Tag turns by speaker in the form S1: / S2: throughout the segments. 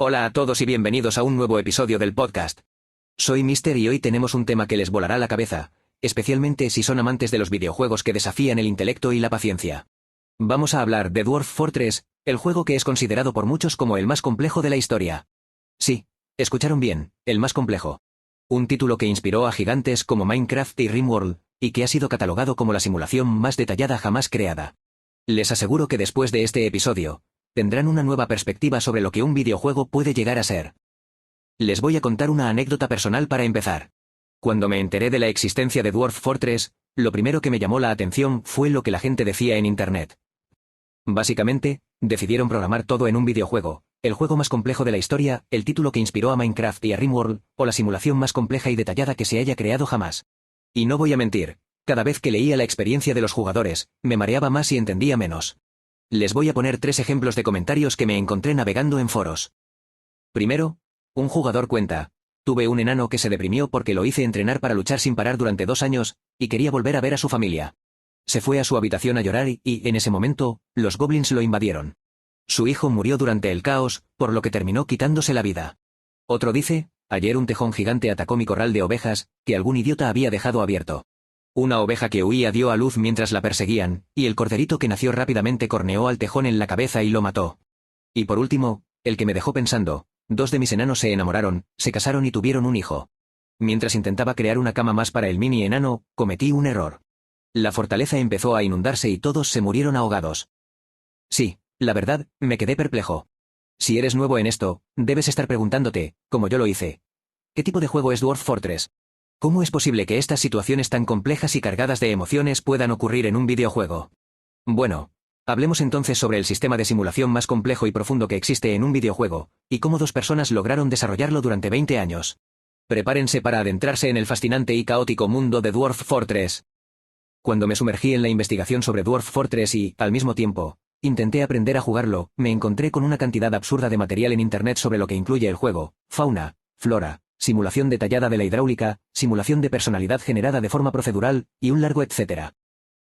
S1: Hola a todos y bienvenidos a un nuevo episodio del podcast. Soy Mister y hoy tenemos un tema que les volará la cabeza, especialmente si son amantes de los videojuegos que desafían el intelecto y la paciencia. Vamos a hablar de Dwarf Fortress, el juego que es considerado por muchos como el más complejo de la historia. Sí, escucharon bien, el más complejo. Un título que inspiró a gigantes como Minecraft y RimWorld, y que ha sido catalogado como la simulación más detallada jamás creada. Les aseguro que después de este episodio, tendrán una nueva perspectiva sobre lo que un videojuego puede llegar a ser. Les voy a contar una anécdota personal para empezar. Cuando me enteré de la existencia de Dwarf Fortress, lo primero que me llamó la atención fue lo que la gente decía en Internet. Básicamente, decidieron programar todo en un videojuego, el juego más complejo de la historia, el título que inspiró a Minecraft y a RimWorld, o la simulación más compleja y detallada que se haya creado jamás. Y no voy a mentir, cada vez que leía la experiencia de los jugadores, me mareaba más y entendía menos. Les voy a poner 3 ejemplos de comentarios que me encontré navegando en foros. Primero, un jugador cuenta: tuve un enano que se deprimió porque lo hice entrenar para luchar sin parar durante 2 años, y quería volver a ver a su familia. Se fue a su habitación a llorar y, en ese momento, los goblins lo invadieron. Su hijo murió durante el caos, por lo que terminó quitándose la vida. Otro dice: ayer un tejón gigante atacó mi corral de ovejas, que algún idiota había dejado abierto. Una oveja que huía dio a luz mientras la perseguían, y el corderito que nació rápidamente corneó al tejón en la cabeza y lo mató. Y por último, el que me dejó pensando: 2 de mis enanos se enamoraron, se casaron y tuvieron un hijo. Mientras intentaba crear una cama más para el mini enano, cometí un error. La fortaleza empezó a inundarse y todos se murieron ahogados. Sí, la verdad, me quedé perplejo. Si eres nuevo en esto, debes estar preguntándote, como yo lo hice: ¿qué tipo de juego es Dwarf Fortress? ¿Cómo es posible que estas situaciones tan complejas y cargadas de emociones puedan ocurrir en un videojuego? Bueno, hablemos entonces sobre el sistema de simulación más complejo y profundo que existe en un videojuego, y cómo 2 personas lograron desarrollarlo durante 20 años. Prepárense para adentrarse en el fascinante y caótico mundo de Dwarf Fortress. Cuando me sumergí en la investigación sobre Dwarf Fortress y, al mismo tiempo, intenté aprender a jugarlo, me encontré con una cantidad absurda de material en Internet sobre lo que incluye el juego: fauna, flora, simulación detallada de la hidráulica, simulación de personalidad generada de forma procedural, y un largo etcétera.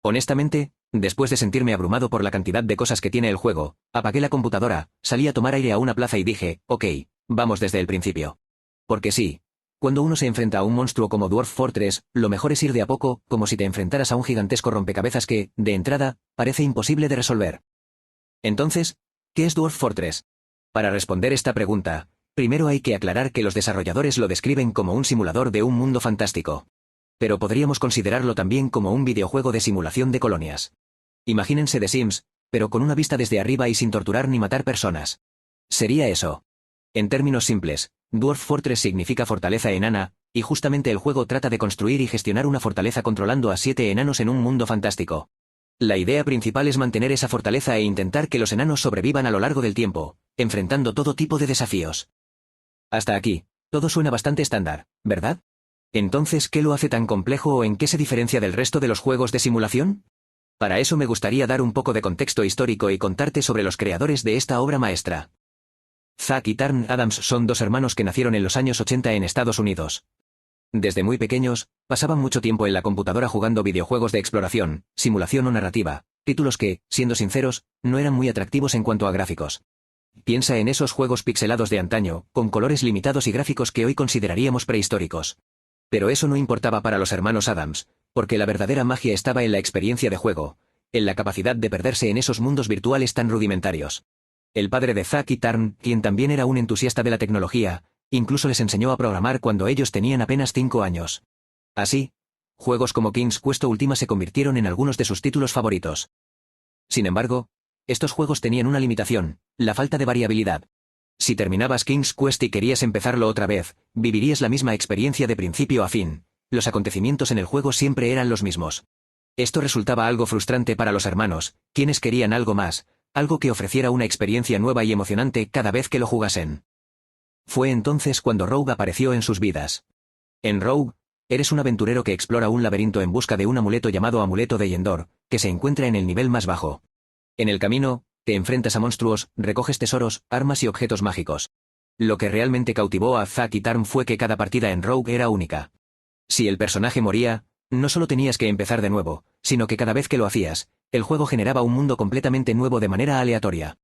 S1: Honestamente, después de sentirme abrumado por la cantidad de cosas que tiene el juego, apagué la computadora, salí a tomar aire a una plaza y dije: ok, vamos desde el principio. Porque sí, cuando uno se enfrenta a un monstruo como Dwarf Fortress, lo mejor es ir de a poco, como si te enfrentaras a un gigantesco rompecabezas que, de entrada, parece imposible de resolver. Entonces, ¿qué es Dwarf Fortress? Para responder esta pregunta, primero hay que aclarar que los desarrolladores lo describen como un simulador de un mundo fantástico. Pero podríamos considerarlo también como un videojuego de simulación de colonias. Imagínense The Sims, pero con una vista desde arriba y sin torturar ni matar personas. Sería eso. En términos simples, Dwarf Fortress significa fortaleza enana, y justamente el juego trata de construir y gestionar una fortaleza controlando a 7 enanos en un mundo fantástico. La idea principal es mantener esa fortaleza e intentar que los enanos sobrevivan a lo largo del tiempo, enfrentando todo tipo de desafíos. Hasta aquí, todo suena bastante estándar, ¿verdad? Entonces, ¿qué lo hace tan complejo o en qué se diferencia del resto de los juegos de simulación? Para eso me gustaría dar un poco de contexto histórico y contarte sobre los creadores de esta obra maestra. Zack y Tarn Adams son 2 hermanos que nacieron en los años 80 en Estados Unidos. Desde muy pequeños, pasaban mucho tiempo en la computadora jugando videojuegos de exploración, simulación o narrativa, títulos que, siendo sinceros, no eran muy atractivos en cuanto a gráficos. Piensa en esos juegos pixelados de antaño, con colores limitados y gráficos que hoy consideraríamos prehistóricos. Pero eso no importaba para los hermanos Adams, porque la verdadera magia estaba en la experiencia de juego, en la capacidad de perderse en esos mundos virtuales tan rudimentarios. El padre de Zack y Tarn, quien también era un entusiasta de la tecnología, incluso les enseñó a programar cuando ellos tenían apenas 5 años. Así, juegos como King's Quest Ultima se convirtieron en algunos de sus títulos favoritos. Sin embargo, estos juegos tenían una limitación: la falta de variabilidad. Si terminabas King's Quest y querías empezarlo otra vez, vivirías la misma experiencia de principio a fin. Los acontecimientos en el juego siempre eran los mismos. Esto resultaba algo frustrante para los hermanos, quienes querían algo más, algo que ofreciera una experiencia nueva y emocionante cada vez que lo jugasen. Fue entonces cuando Rogue apareció en sus vidas. En Rogue, eres un aventurero que explora un laberinto en busca de un amuleto llamado Amuleto de Yendor, que se encuentra en el nivel más bajo. En el camino, te enfrentas a monstruos, recoges tesoros, armas y objetos mágicos. Lo que realmente cautivó a Zack y Tarn fue que cada partida en Rogue era única. Si el personaje moría, no solo tenías que empezar de nuevo, sino que cada vez que lo hacías, el juego generaba un mundo completamente nuevo de manera aleatoria.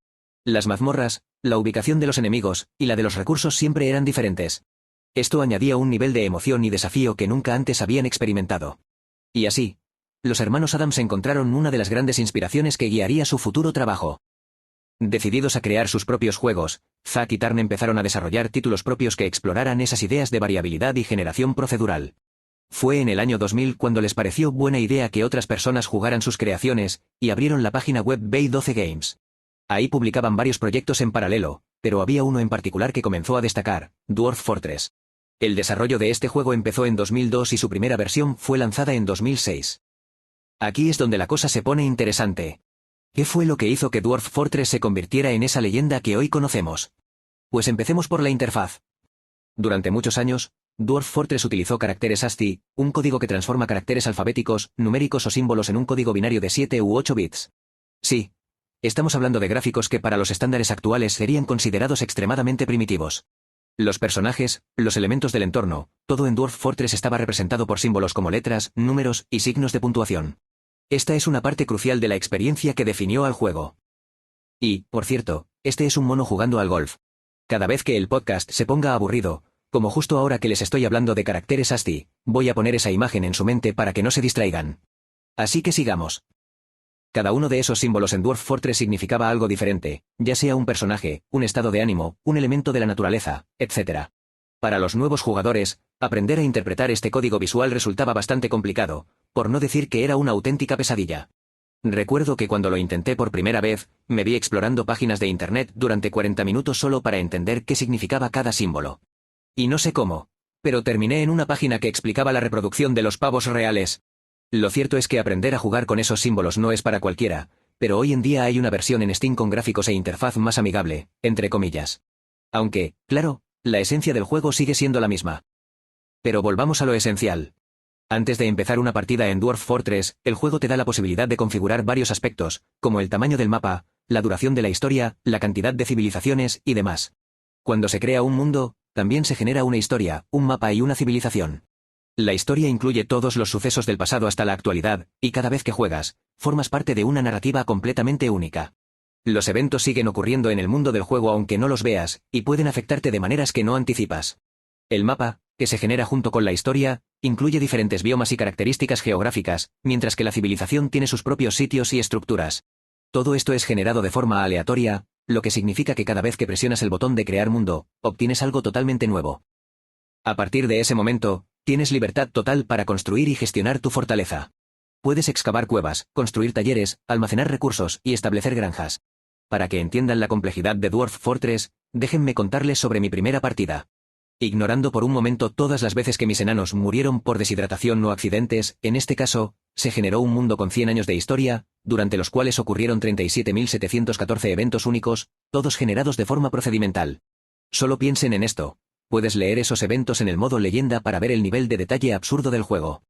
S1: Las mazmorras, la ubicación de los enemigos y la de los recursos siempre eran diferentes. Esto añadía un nivel de emoción y desafío que nunca antes habían experimentado. Y así, los hermanos Adams encontraron una de las grandes inspiraciones que guiaría su futuro trabajo. Decididos a crear sus propios juegos, Zack y Turner empezaron a desarrollar títulos propios que exploraran esas ideas de variabilidad y generación procedural. Fue en el año 2000 cuando les pareció buena idea que otras personas jugaran sus creaciones, y abrieron la página web Bay 12 Games. Ahí publicaban varios proyectos en paralelo, pero había uno en particular que comenzó a destacar, Dwarf Fortress. El desarrollo de este juego empezó en 2002 y su primera versión fue lanzada en 2006. Aquí es donde la cosa se pone interesante. ¿Qué fue lo que hizo que Dwarf Fortress se convirtiera en esa leyenda que hoy conocemos? Pues empecemos por la interfaz. Durante muchos años, Dwarf Fortress utilizó caracteres ASCII, un código que transforma caracteres alfabéticos, numéricos o símbolos en un código binario de 7 u 8 bits. Sí, estamos hablando de gráficos que para los estándares actuales serían considerados extremadamente primitivos. Los personajes, los elementos del entorno, todo en Dwarf Fortress estaba representado por símbolos como letras, números y signos de puntuación. Esta es una parte crucial de la experiencia que definió al juego. Y, por cierto, este es un mono jugando al golf. Cada vez que el podcast se ponga aburrido, como justo ahora que les estoy hablando de caracteres ASCII, voy a poner esa imagen en su mente para que no se distraigan. Así que sigamos. Cada uno de esos símbolos en Dwarf Fortress significaba algo diferente, ya sea un personaje, un estado de ánimo, un elemento de la naturaleza, etc. Para los nuevos jugadores, aprender a interpretar este código visual resultaba bastante complicado, por no decir que era una auténtica pesadilla. Recuerdo que cuando lo intenté por primera vez, me vi explorando páginas de internet durante 40 minutos solo para entender qué significaba cada símbolo. Y no sé cómo, pero terminé en una página que explicaba la reproducción de los pavos reales. Lo cierto es que aprender a jugar con esos símbolos no es para cualquiera, pero hoy en día hay una versión en Steam con gráficos e interfaz más amigable, entre comillas. Aunque, claro, la esencia del juego sigue siendo la misma. Pero volvamos a lo esencial. Antes de empezar una partida en Dwarf Fortress, el juego te da la posibilidad de configurar varios aspectos, como el tamaño del mapa, la duración de la historia, la cantidad de civilizaciones y demás. Cuando se crea un mundo, también se genera una historia, un mapa y una civilización. La historia incluye todos los sucesos del pasado hasta la actualidad, y cada vez que juegas, formas parte de una narrativa completamente única. Los eventos siguen ocurriendo en el mundo del juego aunque no los veas, y pueden afectarte de maneras que no anticipas. El mapa, que se genera junto con la historia, incluye diferentes biomas y características geográficas, mientras que la civilización tiene sus propios sitios y estructuras. Todo esto es generado de forma aleatoria, lo que significa que cada vez que presionas el botón de crear mundo, obtienes algo totalmente nuevo. A partir de ese momento, tienes libertad total para construir y gestionar tu fortaleza. Puedes excavar cuevas, construir talleres, almacenar recursos y establecer granjas. Para que entiendan la complejidad de Dwarf Fortress, déjenme contarles sobre mi primera partida. Ignorando por un momento todas las veces que mis enanos murieron por deshidratación o accidentes, en este caso, se generó un mundo con 100 años de historia, durante los cuales ocurrieron 37.714 eventos únicos, todos generados de forma procedimental. Solo piensen en esto. Puedes leer esos eventos en el modo leyenda para ver el nivel de detalle absurdo del juego.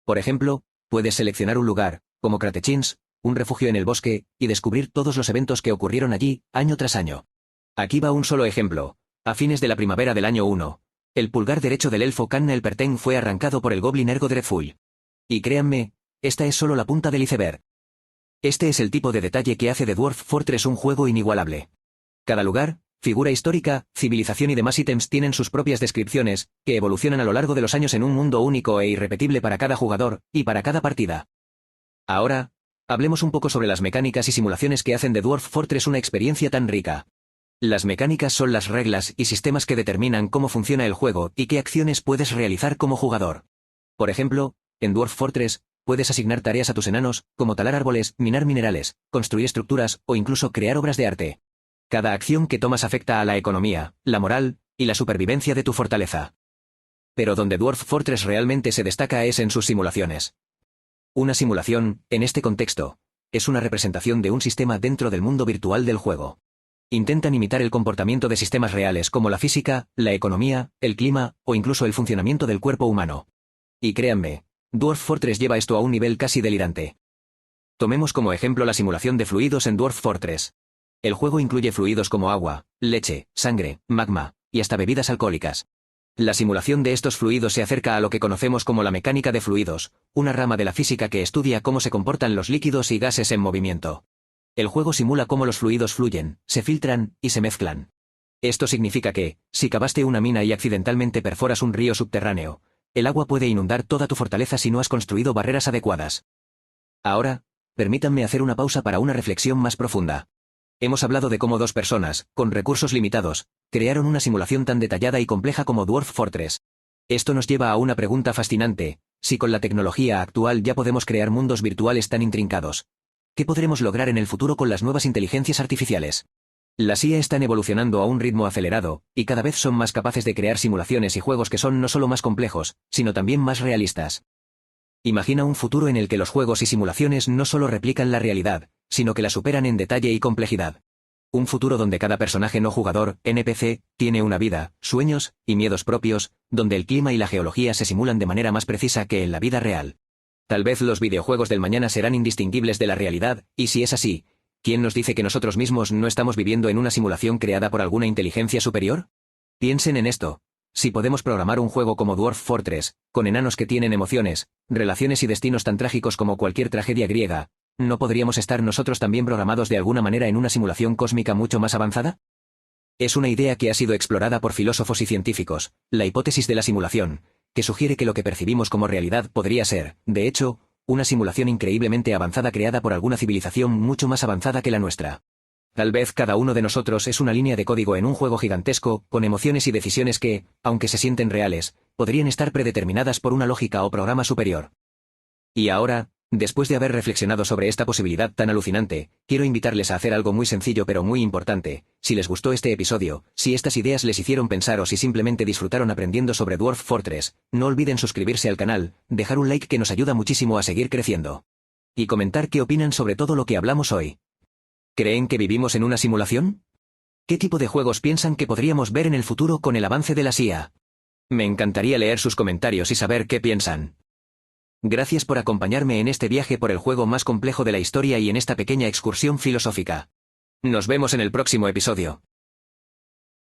S1: Por ejemplo, puedes seleccionar un lugar, como Kratechins, un refugio en el bosque, y descubrir todos los eventos que ocurrieron allí, año tras año. Aquí va un solo ejemplo. A fines de la primavera del año 1, el pulgar derecho del elfo Canna el Perten fue arrancado por el goblin Ergo Dreadful. Y créanme, esta es solo la punta del iceberg. Este es el tipo de detalle que hace de Dwarf Fortress un juego inigualable. Cada lugar, figura histórica, civilización y demás ítems tienen sus propias descripciones, que evolucionan a lo largo de los años en un mundo único e irrepetible para cada jugador, y para cada partida. Ahora, hablemos un poco sobre las mecánicas y simulaciones que hacen de Dwarf Fortress una experiencia tan rica. Las mecánicas son las reglas y sistemas que determinan cómo funciona el juego y qué acciones puedes realizar como jugador. Por ejemplo, en Dwarf Fortress, puedes asignar tareas a tus enanos, como talar árboles, minar minerales, construir estructuras o incluso crear obras de arte. Cada acción que tomas afecta a la economía, la moral y la supervivencia de tu fortaleza. Pero donde Dwarf Fortress realmente se destaca es en sus simulaciones. Una simulación, en este contexto, es una representación de un sistema dentro del mundo virtual del juego. Intentan imitar el comportamiento de sistemas reales como la física, la economía, el clima o incluso el funcionamiento del cuerpo humano. Y créanme, Dwarf Fortress lleva esto a un nivel casi delirante. Tomemos como ejemplo la simulación de fluidos en Dwarf Fortress. El juego incluye fluidos como agua, leche, sangre, magma y hasta bebidas alcohólicas. La simulación de estos fluidos se acerca a lo que conocemos como la mecánica de fluidos, una rama de la física que estudia cómo se comportan los líquidos y gases en movimiento. El juego simula cómo los fluidos fluyen, se filtran y se mezclan. Esto significa que, si cavaste una mina y accidentalmente perforas un río subterráneo, el agua puede inundar toda tu fortaleza si no has construido barreras adecuadas. Ahora, permítanme hacer una pausa para una reflexión más profunda. Hemos hablado de cómo dos personas, con recursos limitados, crearon una simulación tan detallada y compleja como Dwarf Fortress. Esto nos lleva a una pregunta fascinante: si con la tecnología actual ya podemos crear mundos virtuales tan intrincados, ¿qué podremos lograr en el futuro con las nuevas inteligencias artificiales? Las IA están evolucionando a un ritmo acelerado, y cada vez son más capaces de crear simulaciones y juegos que son no solo más complejos, sino también más realistas. Imagina un futuro en el que los juegos y simulaciones no solo replican la realidad, sino que la superan en detalle y complejidad. Un futuro donde cada personaje no jugador, NPC, tiene una vida, sueños y miedos propios, donde el clima y la geología se simulan de manera más precisa que en la vida real. Tal vez los videojuegos del mañana serán indistinguibles de la realidad, y si es así, ¿quién nos dice que nosotros mismos no estamos viviendo en una simulación creada por alguna inteligencia superior? Piensen en esto. Si podemos programar un juego como Dwarf Fortress, con enanos que tienen emociones, relaciones y destinos tan trágicos como cualquier tragedia griega, ¿no podríamos estar nosotros también programados de alguna manera en una simulación cósmica mucho más avanzada? Es una idea que ha sido explorada por filósofos y científicos, la hipótesis de la simulación, que sugiere que lo que percibimos como realidad podría ser, de hecho, una simulación increíblemente avanzada creada por alguna civilización mucho más avanzada que la nuestra. Tal vez cada uno de nosotros es una línea de código en un juego gigantesco, con emociones y decisiones que, aunque se sienten reales, podrían estar predeterminadas por una lógica o programa superior. Y ahora, después de haber reflexionado sobre esta posibilidad tan alucinante, quiero invitarles a hacer algo muy sencillo pero muy importante. Si les gustó este episodio, si estas ideas les hicieron pensar o si simplemente disfrutaron aprendiendo sobre Dwarf Fortress, no olviden suscribirse al canal, dejar un like que nos ayuda muchísimo a seguir creciendo. Y comentar qué opinan sobre todo lo que hablamos hoy. ¿Creen que vivimos en una simulación? ¿Qué tipo de juegos piensan que podríamos ver en el futuro con el avance de la IA? Me encantaría leer sus comentarios y saber qué piensan. Gracias por acompañarme en este viaje por el juego más complejo de la historia y en esta pequeña excursión filosófica. Nos vemos en el próximo episodio.